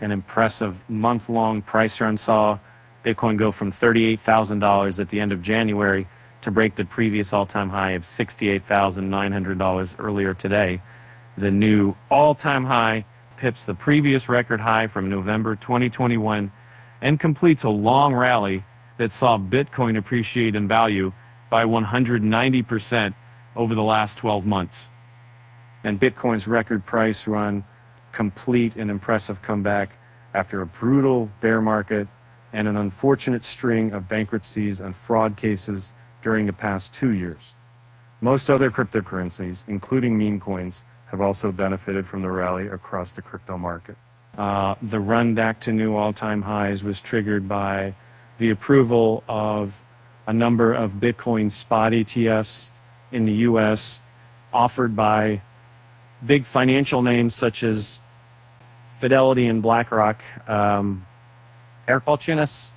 An impressive month-long price run saw Bitcoin go from $38,000 at the end of January to break the previous all-time high of $68,900 earlier today. The new all-time high pips the previous record high from November 2021 and completes a long rally that saw Bitcoin appreciate in value by 190% over the last 12 months. And Bitcoin's record price run complete an impressive comeback after a brutal bear market and an unfortunate string of bankruptcies and fraud cases during the past 2 years. Most other cryptocurrencies, including meme coins, have also benefited from the rally across the crypto market. The run back to new all-time highs was triggered by the approval of a number of Bitcoin spot ETFs in the US offered by big financial names such as Fidelity and BlackRock. Eric Balchunas,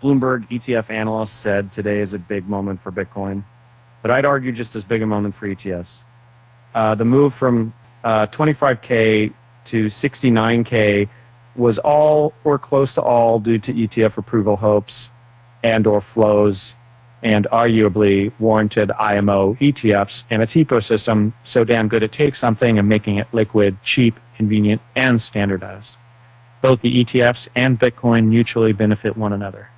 Bloomberg ETF analyst, said today is a big moment for Bitcoin, but I'd argue just as big a moment for ETFs. The move from 25K to 69K was all or close to all due to ETF approval hopes and or flows, and arguably warranted IMO ETFs and its ecosystem so damn good it takes something and making it liquid, cheap, convenient, and standardized. Both the ETFs and Bitcoin mutually benefit one another.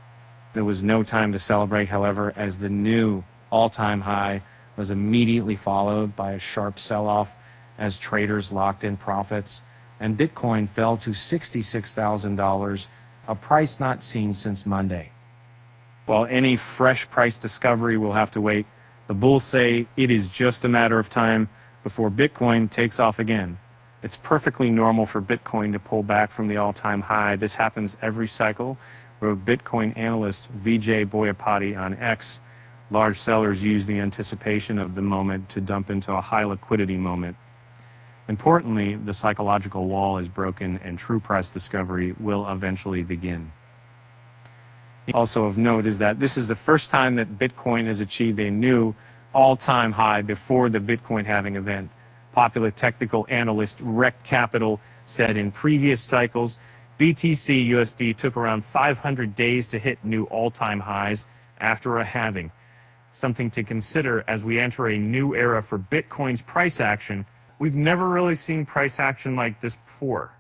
There was no time to celebrate, however, as the new all-time high was immediately followed by a sharp sell-off as traders locked in profits, and Bitcoin fell to $66,000, a price not seen since Monday. While any fresh price discovery will have to wait, the bulls say it is just a matter of time before Bitcoin takes off again. It's perfectly normal for Bitcoin to pull back from the all-time high. This happens every cycle, wrote Bitcoin analyst Vijay Boyapati on X. Large sellers use the anticipation of the moment to dump into a high liquidity moment. Importantly, the psychological wall is broken and true price discovery will eventually begin. Also of note is that this is the first time that Bitcoin has achieved a new all-time high before the Bitcoin halving event. Popular technical analyst Rekt Capital said in previous cycles, BTC USD took around 500 days to hit new all-time highs after a halving. Something to consider as we enter a new era for Bitcoin's price action. We've never really seen price action like this before.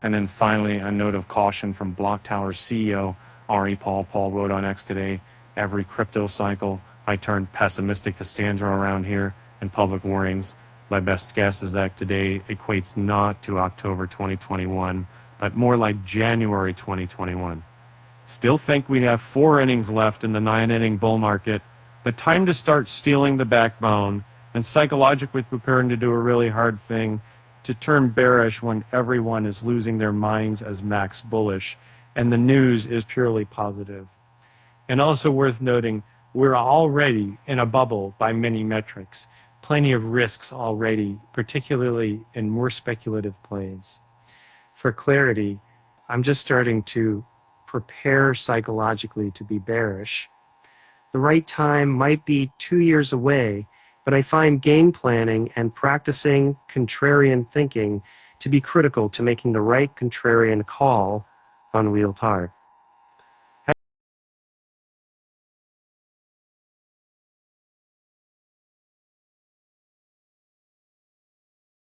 And then finally, a note of caution from Block Tower's CEO, Ari Paul. Paul wrote on X today, every crypto cycle, I turned pessimistic Cassandra around here, and public warnings. My best guess is that today equates not to October 2021, but more like January 2021. Still think we have 4 innings left in the 9-inning bull market, but time to start stealing the backbone and psychologically preparing to do a really hard thing, to turn bearish when everyone is losing their minds as max bullish, and the news is purely positive. And also worth noting, we're already in a bubble by many metrics. Plenty of risks already, particularly in more speculative plays. For clarity, I'm just starting to prepare psychologically to be bearish. The right time might be 2 years away, but I find game planning and practicing contrarian thinking to be critical to making the right contrarian call on Wheel Tart.